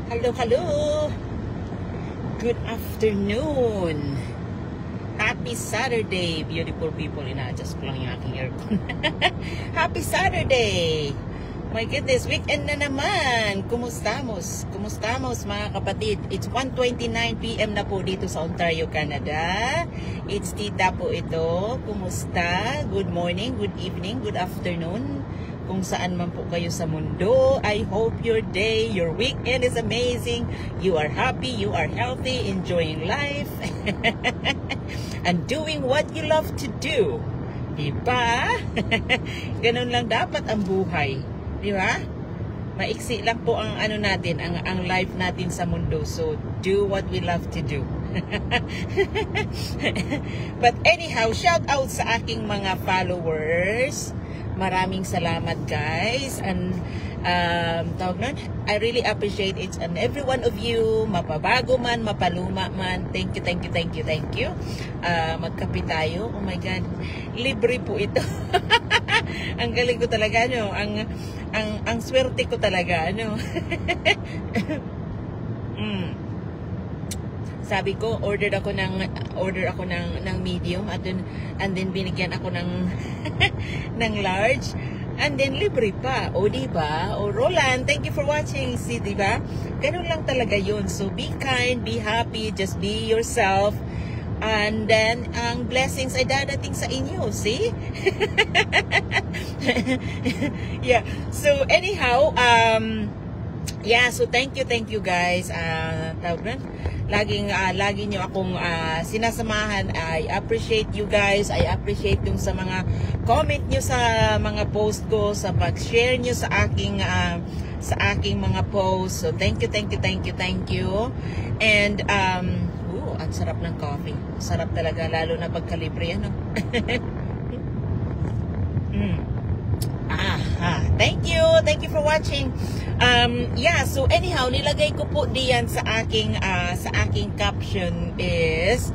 Hello, hello. Good afternoon. Happy Saturday, beautiful people. Ina-adjust ko lang yung aking aircon. Happy Saturday. My goodness, weekend na naman. Kumustamos? Kumustamos mga kapatid? It's 1:29 PM na po dito sa Ontario, Canada. It's Tita po ito. Kumusta? Good morning, good evening, good afternoon. Kung saan man po kayo sa mundo, I hope your day, your weekend is amazing. You are happy, you are healthy, enjoying life, and doing what you love to do. Diba? Ganun lang dapat ang buhay. Diba? Maiksi lang po ang ano natin, ang life natin sa mundo. So, do what we love to do. But anyhow, shout out sa aking mga followers. Maraming salamat guys, and tawag nun, I really appreciate each and every one of you, mapabago man, mapaluma man. Thank you, thank you, thank you, thank you. Magkape tayo. Oh my God, libre po ito. Ang galing ko talaga, no? Ang swerte ko talaga, no? Sabi ko, order ako ng medium, and then binigyan ako ng ng large, and then libre pa. O diba? O Roland, thank you for watching. See, diba? Ganun lang talaga yun. So be kind, be happy, just be yourself, and then ang blessings ay dadating sa inyo. See? Yeah. So anyhow, yeah, so thank you guys. Tawag nun, lagi nyo akong sinasamahan. I appreciate you guys. I appreciate yung sa mga comment nyo sa mga post ko, sa pag-share nyo sa aking mga post. So thank you. And ang sarap ng coffee. Sarap talaga, lalo na pagkalibre, ano. Thank you for watching. Yeah, so anyhow, nilagay ko po diyan sa aking caption is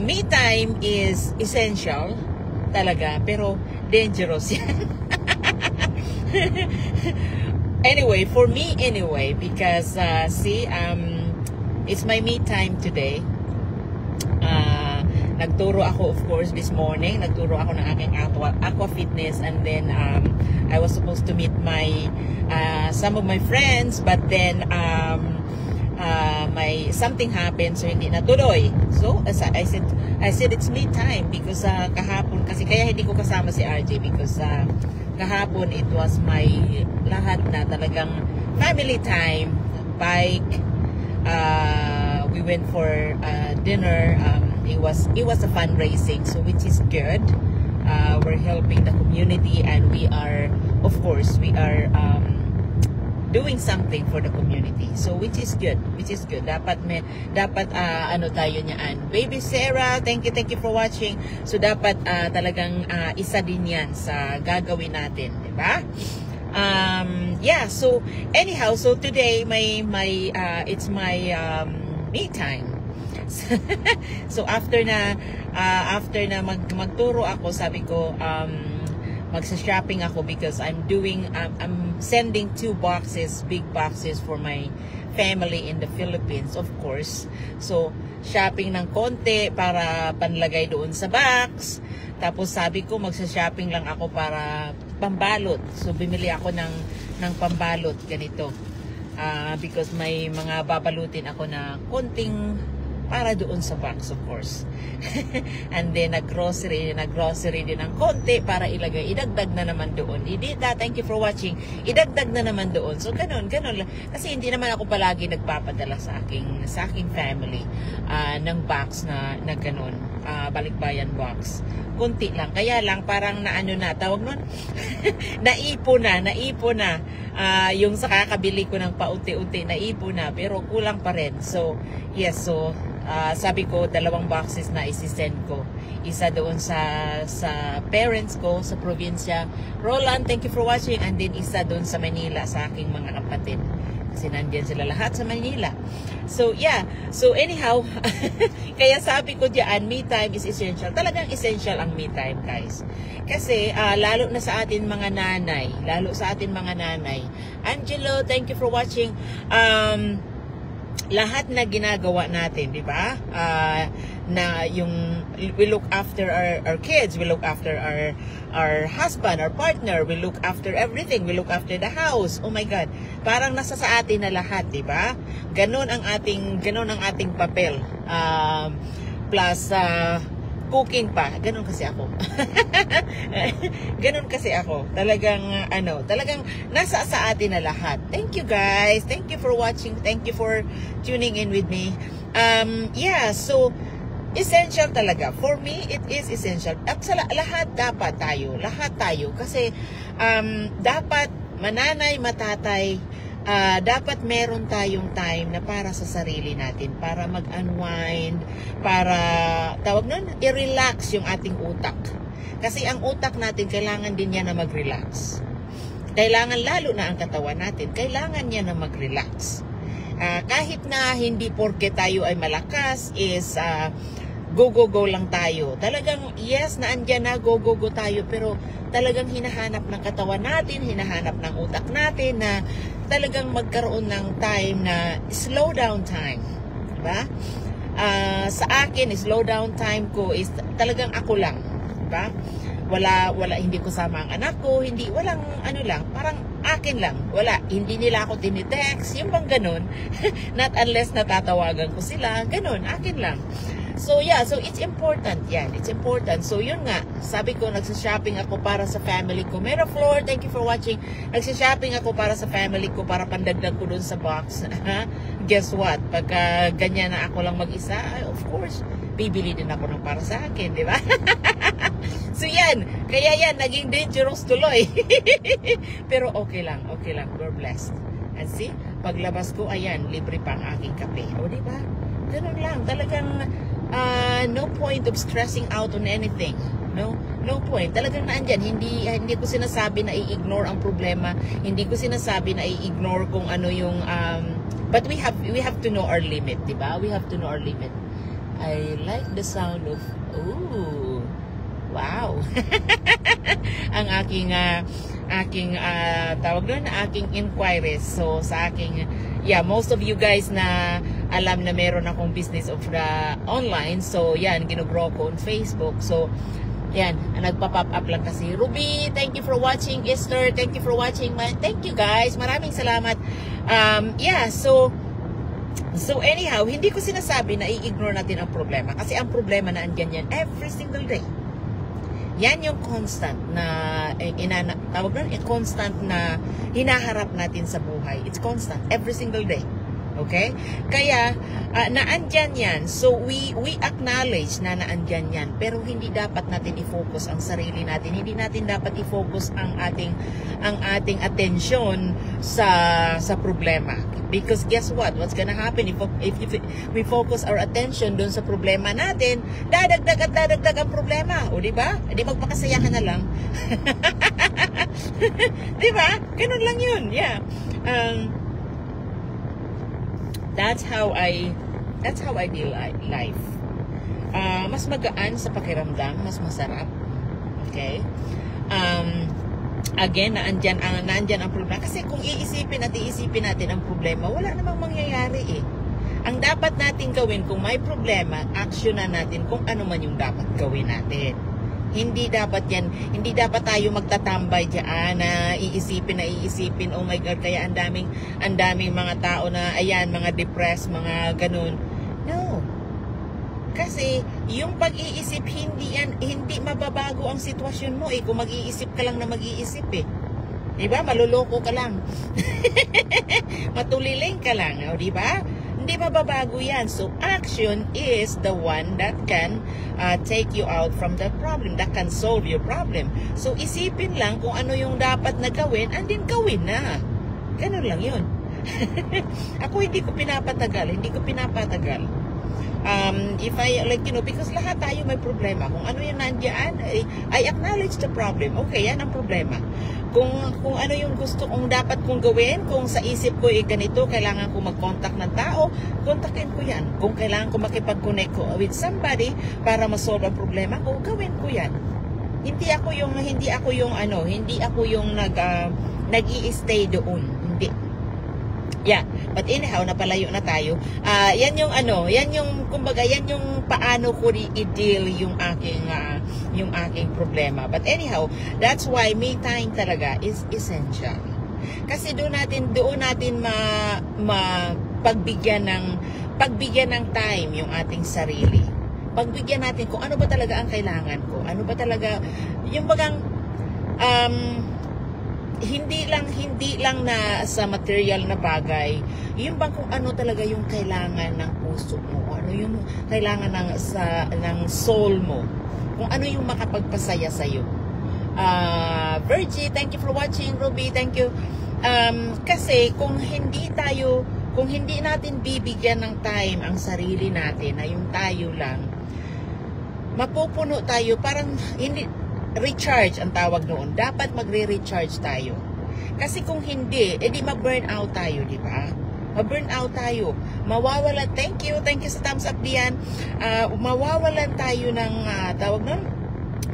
me time is essential talaga, pero dangerous yan. Anyway, for me anyway, because see, it's my me time today. Nagturo ako, of course, this morning. Nagturo ako ng aking aqua fitness, and then I was supposed to meet some of my friends, but then something happened, so hindi natuloy. So I said it's me time, because kahapon kasi, kaya hindi ko kasama si RJ, because kahapon it was my lahat na talagang family time. Bike, we went for dinner. It was a fundraising, so which is good. We're helping the community, and we are, of course, doing something for the community. So which is good. Dapat ano tayo niyan. Baby Sarah, thank you for watching. So dapat talagang isa din 'yan sa gagawin natin, 'di ba? Yeah, so anyhow, so today it's my me time. So after na magturo ako, sabi ko magsa-shopping ako, because I'm sending 2 boxes, big boxes for my family in the Philippines, of course. So shopping ng konti para panlagay doon sa box. Tapos sabi ko magsa-shopping lang ako para pambalot. So bumili ako ng pambalot ganito. Because may mga babalutin ako na konting para doon sa box, of course. And then nag-grocery din ng konti para ilagay, idagdag na naman doon. Thank you for watching. Idagdag na naman doon. So ganun lang. Kasi hindi naman ako palagi nagpapadala sa aking family ng box na ganun. Balikbayan box. Kunti lang. Kaya lang parang tawag nun, naipon na. Yung sa kakabili ko ng paunti-unti, naipon na, pero kulang pa rin. So yes, so sabi ko 2 boxes na isi-send ko. Isa doon sa parents ko sa probinsya. Roland, thank you for watching. And then isa doon sa Manila sa aking mga kapatid. Kasi nandiyan sila lahat sa Manila. So yeah, so anyhow, kaya sabi ko diyan, me time is essential. Talagang essential ang me time, guys. Kasi lalo sa atin mga nanay, Angelo, thank you for watching. Lahat na ginagawa natin, di ba? Na yung we look after our kids, we look after our husband, our partner, we look after everything, we look after the house. Oh my God, parang nasa sa atin na lahat, di ba? Ganon ang ating papel. Plus cooking pa, ganon kasi ako. Ganon kasi ako. Talagang talagang nasa sa atin na lahat. Thank you guys. Thank you for watching. Thank you for tuning in with me. Yeah, so essential talaga. For me, it is essential. At sa lahat dapat tayo. Lahat tayo. Kasi dapat mananay, matatay, dapat meron tayong time na para sa sarili natin, para mag-unwind, para tawag nun, i-relax yung ating utak. Kasi ang utak natin, kailangan din niya na mag-relax. Kailangan, lalo na ang katawan natin, kailangan niya na mag-relax. Kahit na hindi porke tayo ay malakas is go lang tayo. Talagang yes, naandyan na go tayo, pero talagang hinahanap ng katawan natin, hinahanap ng utak natin na talagang magkaroon ng time na slow down time. Diba? Sa akin, slow down time ko is talagang ako lang. Diba? Wala, hindi ko sama ang anak ko, walang lang, parang akin lang. Wala, hindi nila ako tinitext, yung bang ganun. Not unless natatawagan ko sila, ganun, akin lang. So yeah, so it's important yan. It's important. So yun nga, sabi ko, nagsashopping ako para sa family ko. Mera Floor, thank you for watching. Nagsashopping ako para sa family ko, para pandagdag ko dun sa box. Guess what? Pagka ganyan na ako lang mag-isa, of course, bibili din ako ng para sa akin, di ba? So yan, kaya yan, naging dangerous tuloy. Pero okay lang, we're blessed. And see, paglabas ko, ayan, libre pa ang aking kape. O di ba? Ganun lang, talagang no point of stressing out on anything. No point. Talagang naandyan. Hindi ko sinasabi na i-ignore ang problema. Hindi ko sinasabi na i-ignore kung ano yung but we have to know our limit, di ba? We have to know our limit. I like the sound of ooh. Wow. Ang aking tawag doon, aking inquiries. So sa aking most of you guys na alam na meron akong business of the online. So yan, ginugrow ko on Facebook. So yan, nagpa-pop up lang kasi. Ruby, thank you for watching. Esther, thank you for watching. Thank you guys. Maraming salamat. So anyhow, hindi ko sinasabi na i-ignore natin ang problema. Kasi ang problema na andyan yan every single day. Yan yung constant na tawag doon, constant na hinaharap natin sa buhay. It's constant every single day. Okay? Kaya naandyan yan. So we acknowledge na naandyan yan, pero hindi dapat natin i-focus ang sarili natin. Hindi natin dapat i-focus ang ating atensyon sa problema. Because guess what? What's gonna happen if we focus our attention doon sa problema natin, dadagdag ang problema. O di ba? Hindi magpakasaya ka na lang. Di ba? Ganun lang yun. Yeah. That's how I deal life. Mas magaan sa pakiramdam, mas masarap. Okay? Again, naandyan ang problema. Kasi kung iisipin natin ang problema, wala namang mangyayari eh. Ang dapat natin gawin, kung may problema, actionan natin kung ano man yung dapat gawin natin. Hindi dapat tayo magtatambay diyan na iisipin, oh my God, kaya ang daming mga tao na, ayan, mga depressed, mga ganun. No. Kasi, yung pag-iisip, hindi mababago ang sitwasyon mo eh, kung mag-iisip ka lang na mag-iisip eh. Diba? Maluloko ka lang. Matuliling ka lang, o diba? Hindi mababago yan. So, action is the one that can take you out from the problem, that can solve your problem. So, isipin lang kung ano yung dapat na gawin, and then gawin na. Ganun lang yun. Ako hindi ko pinapatagal. If I, because lahat tayo may problema. Kung ano yung nandiyan, I acknowledge the problem. Okay, yan ang problema. Kung ano yung gusto kong dapat kong gawin, kung sa isip ko ganito, kailangan ko mag-contact ng tao, kontakin ko yan. Kung kailangan ko makipag-connect ko with somebody para ma-solve ang problema ko, gawin ko yan. Hindi ako yung nag-i-stay doon. Yeah, but anyhow, napalayo na tayo. Yan yung ano, yan yung kumbaga, yan yung paano ko i-deal yung aking problema. But anyhow, that's why me time talaga is essential. Kasi doon natin pagbigyan ng time yung ating sarili. Pagbigyan natin kung ano ba talaga ang kailangan ko. Ano ba talaga yung bagang hindi lang na sa material na bagay, yung bang kung ano talaga yung kailangan ng puso mo, ano yung kailangan ng soul mo, kung ano yung makapagpasaya sa iyo. Virgie, thank you for watching. Ruby, thank you. Kasi kung hindi natin bibigyan ng time ang sarili natin, na yung tayo lang, mapupuno tayo, parang hindi recharge ang tawag noon. Dapat magre-recharge tayo. Kasi kung hindi, edi ma-burn out tayo, di ba? Ma-burn out tayo. Mawawalan, thank you sa thumbs up diyan. Mawawalan tayo ng tawag noon.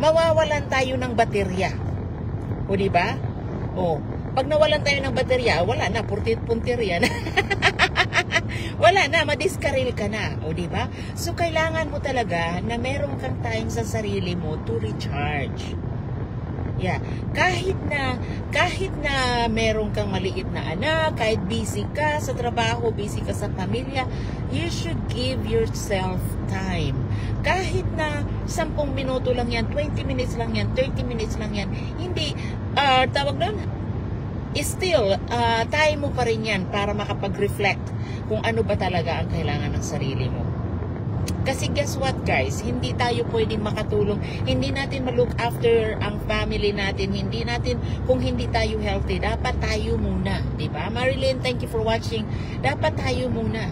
Mawawalan tayo ng baterya. O di ba? O, pag nawalan tayo ng baterya, wala na, puntirya na. Wala na, madiskaril ka na, o di ba? So kailangan mo talaga na meron kang time sa sarili mo to recharge. Yeah, kahit na meron kang maliit na anak, kahit busy ka sa trabaho, busy ka sa pamilya, you should give yourself time. Kahit na 10 minuto lang yan, 20 minutes lang yan, 30 minutes lang yan, hindi, tawag doon, still, time mo pa rin yan para makapag-reflect kung ano ba talaga ang kailangan ng sarili mo. Kasi guess what guys, hindi tayo pwedeng makatulong, hindi natin ma-look after ang family natin, kung hindi tayo healthy, dapat tayo muna, di ba? Marilyn, thank you for watching. Dapat tayo muna.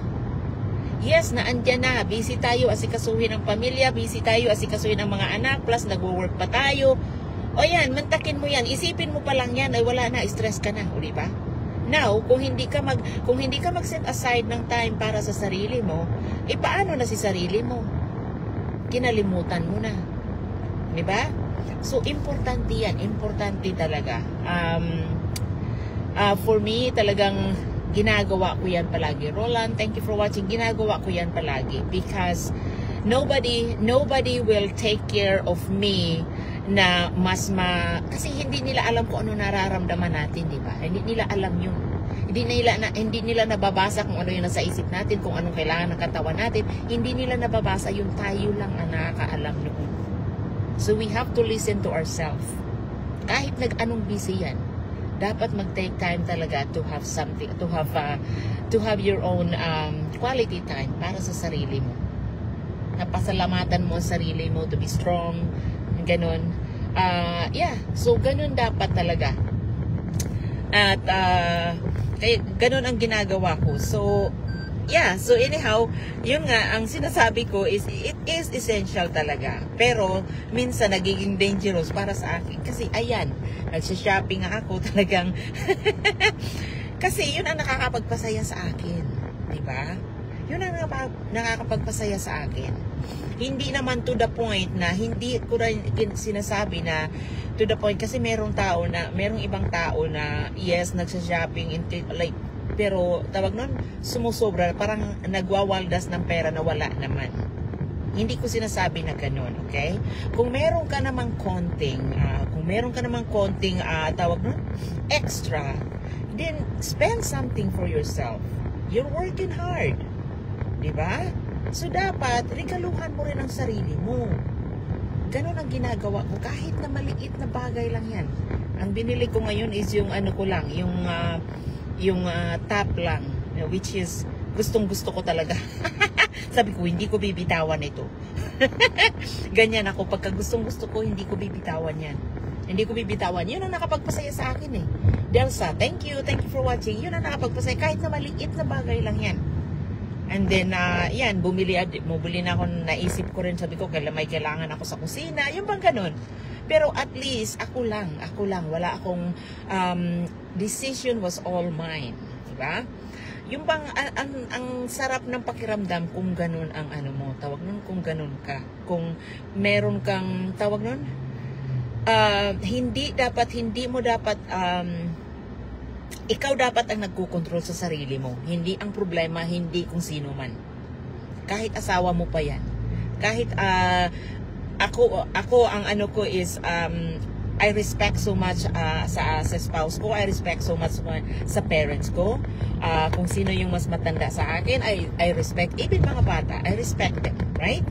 Yes, naandyan na, busy tayo asikasuhin ng pamilya, busy tayo asikasuhin ng mga anak, plus nagwo-work pa tayo. O yan, mantakin mo yan, isipin mo pa lang yan, ay wala na, stress ka na, o di ba? Now, kung hindi ka mag-set aside ng time para sa sarili mo, paano na si sarili mo? Kinalimutan mo na. 'Di ba? So importante 'yan, importante talaga. For me, talagang ginagawa ko 'yan palagi. Roland, thank you for watching. Ginagawa ko 'yan palagi because nobody will take care of me na kasi hindi nila alam kung ano nararamdaman natin, di ba? Hindi nila alam yun. Hindi nila nababasa kung ano yung nasa isip natin, kung anong kailangan ng katawan natin. Hindi nila nababasa, yung tayo lang ang nakakaalam noon. So we have to listen to ourselves. Kahit anong busy yan, dapat mag-take time talaga to have something, to have your own quality time para sa sarili mo. Napasalamatan mo ang sarili mo to be strong, ganon. Yeah, so ganon dapat talaga. At ganon ang ginagawa ko. So yeah, so anyhow, yun nga ang sinasabi ko is it is essential talaga. Pero minsan nagiging dangerous para sa akin kasi ayan, nagsha-shopping ako talagang kasi yun ang nakakapagpasaya sa akin, di ba? Yun ang nakakapagpasaya sa akin. Hindi naman to the point na hindi ko rin sinasabi na to the point kasi merong ibang tao na yes, nagsha-shopping like, pero tawag nun, sumusobra, parang nagwawaldas ng pera na wala naman. Hindi ko sinasabi na ganun, okay? Kung meron ka namang konting tawag nun, extra, then spend something for yourself. You're working hard. Diba? So dapat regaluhan mo rin ang sarili mo. Ganun ang ginagawa ko kahit na maliit na bagay lang yan. Ang binili ko ngayon is yung ano ko lang, yung top lang, which is gustong-gusto ko talaga. Sabi ko, hindi ko bibitawan ito. Ganyan ako, pagka gustong-gusto ko, hindi ko bibitawan yan. Hindi ko bibitawan. Yun ang nakapagpasaya sa akin eh. Delsa, thank you for watching. Yun ang nakapagpasaya, kahit na maliit na bagay lang yan. And then, yan, bumili na ako, naisip ko rin, sabi ko, may kailangan ako sa kusina, yung bang ganun. Pero at least, ako lang, wala akong, decision was all mine. Diba? Yung bang, ang sarap ng pakiramdam kung ganun ang ano mo, tawag nun, kung ganun ka. Kung meron kang, tawag nun, hindi mo dapat, ikaw dapat ang nagkukontrol sa sarili mo. Hindi ang problema, hindi kung sino man. Kahit asawa mo pa yan. Kahit ako ang ano ko is I respect so much sa spouse ko. I respect so much sa parents ko. Kung sino yung mas matanda sa akin, I respect. Even mga bata, I respect them, right?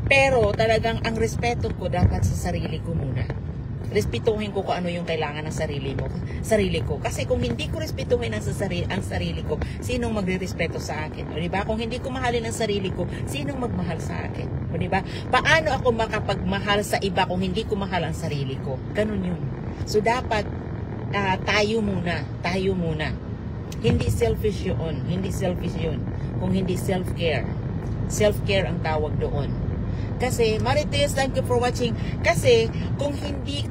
Pero talagang ang respeto ko dapat sa sarili ko muna. Respetuhin ko kung ano yung kailangan ng sarili ko. Kasi kung hindi ko respetuhin ang sarili ko, sinong magre-respeto sa akin? O diba? Kung hindi ko mahalin ang sarili ko, sinong magmahal sa akin? O diba? Paano ako makapagmahal sa iba kung hindi ko mahal ang sarili ko? Ganun yun. So dapat tayo muna. Hindi selfish yun. Kung hindi self-care. Self-care ang tawag doon. Kasi Marites, thank you for watching. Kasi kung hindi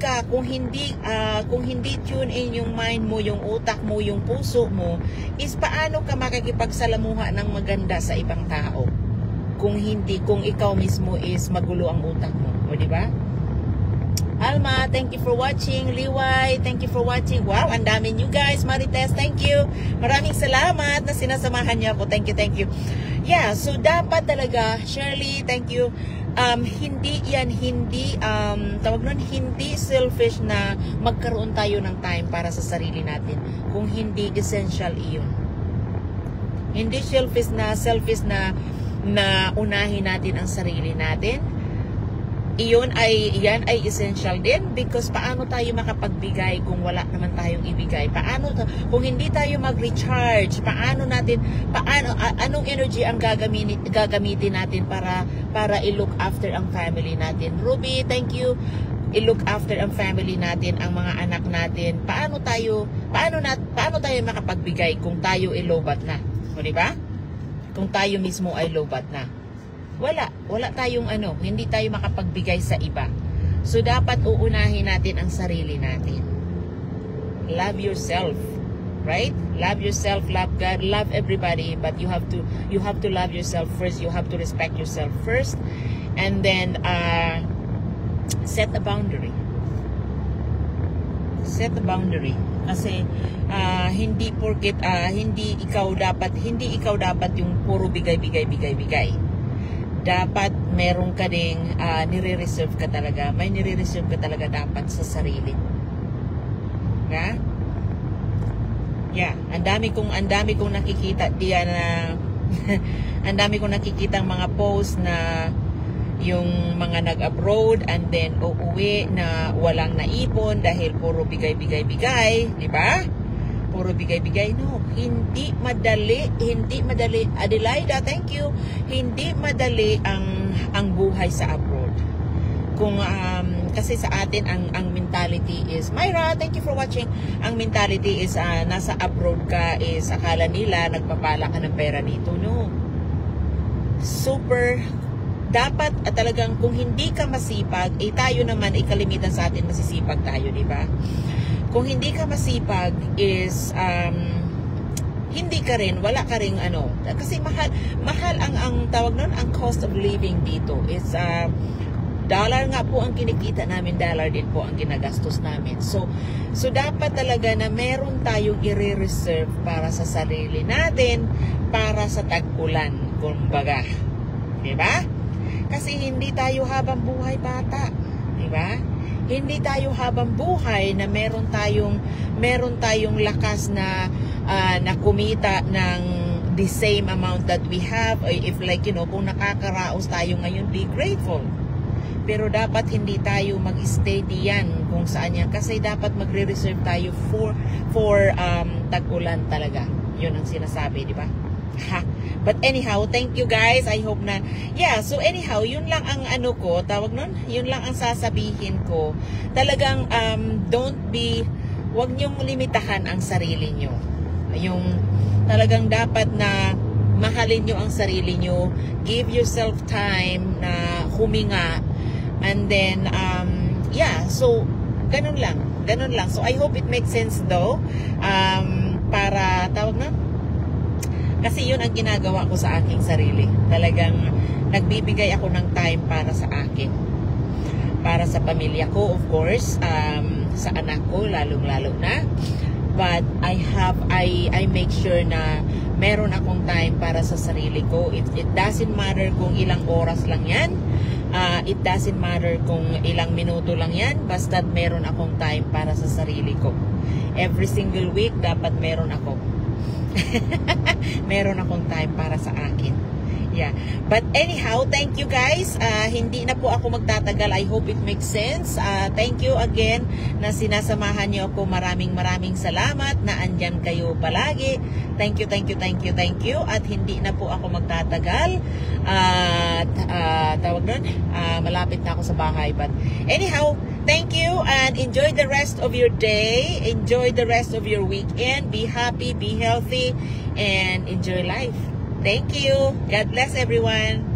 tune in yung mind mo, yung utak mo, yung puso mo, is paano ka makikipagsalamuha ng maganda sa ibang tao? Kung ikaw mismo is magulo ang utak mo, o di ba? Alma, thank you for watching. Liway, thank you for watching. Wow, ang dami nyo guys. Marites, thank you. Maraming salamat na sinasamahan niyo ako. Thank you. Yeah, so dapat talaga, Shirley, thank you. Hindi selfish na magkaroon tayo ng time para sa sarili natin. Kung hindi essential iyon. Hindi selfish na unahin natin ang sarili natin. Yan ay essential din because paano tayo makapagbigay kung wala naman tayong ibigay? Kung hindi tayo mag-recharge, anong energy ang gagamitin natin para i-look after ang family natin? Ruby, thank you. I-look after ang family natin, ang mga anak natin. Paano tayo makapagbigay kung tayo ay low-bat na? O diba? Kung tayo mismo ay low-bat na. Wala tayong hindi tayo makapagbigay sa iba. So dapat uunahin natin ang sarili natin. Love yourself, right? Love yourself, love God, love everybody, but you have to love yourself first. You have to respect yourself first, and then set a boundary. Set a boundary. Kasi hindi porket hindi ikaw dapat yung puro bigay. Dapat meron ka ding nire-reserve ka talaga. May nire-reserve ka talaga dapat sa sarili. Ha? Yeah, ang dami kong nakikita diyan na ang dami kong nakikitang mga post na yung mga nag-abroad and then uuwi na walang naipon dahil puro bigay, di ba? Puro bigay. No, hindi madali. Adelaida, thank you. Hindi madali ang buhay sa abroad. Kasi sa atin ang mentality is, Myra, thank you for watching. Ang mentality is nasa abroad ka is akala nila nagpapala ka ng pera dito. No. Super dapat talagang kung hindi ka masipag, tayo naman kalimitan sa atin masisipag tayo, di ba? Kung hindi ka masipag is hindi ka rin, wala ka rin kasi mahal ang tawag nun, ang cost of living dito is dollar nga po ang kinikita namin, dollar din po ang ginagastos namin. So dapat talaga na meron tayong i-reserve para sa sarili natin, para sa tag-ulan, kumbaga. Diba? Kasi hindi tayo habang buhay bata. Diba? Hindi tayo habang buhay na meron tayong lakas na kumita ng the same amount that we have. If kung nakakaraos tayo ngayon, be grateful. Pero dapat hindi tayo mag-stay diyan kung saan yan. Kasi dapat magre-reserve tayo for tag-ulan talaga. Yun ang sinasabi, di ba? But anyhow, thank you guys. I hope na, so anyhow, yun lang ang tawag nun, yun lang ang sasabihin ko. Talagang, wag niyong limitahan ang sarili niyo. Yung talagang dapat na mahalin niyo ang sarili niyo. Give yourself time na huminga. And then, so, ganun lang. So, I hope it makes sense though. Para, tawag na, kasi yun ang ginagawa ko sa aking sarili. Talagang nagbibigay ako ng time para sa akin. Para sa pamilya ko, of course. Sa anak ko, lalong-lalo na. But I make sure na meron akong time para sa sarili ko. It doesn't matter kung ilang oras lang yan. It doesn't matter kung ilang minuto lang yan. Basta meron akong time para sa sarili ko. Every single week, dapat meron ako. Meron akong time para sa akin. Yeah. But anyhow, thank you guys. Hindi na po ako magtatagal. I hope it makes sense. Thank you again na sinasamahan niyo ako. Maraming salamat na andyan kayo palagi. Thank you. At hindi na po ako magtatagal. Tawag nun, malapit na ako sa bahay. But anyhow, thank you and enjoy the rest of your day. Enjoy the rest of your weekend. Be happy, be healthy, and enjoy life. Thank you. God bless everyone.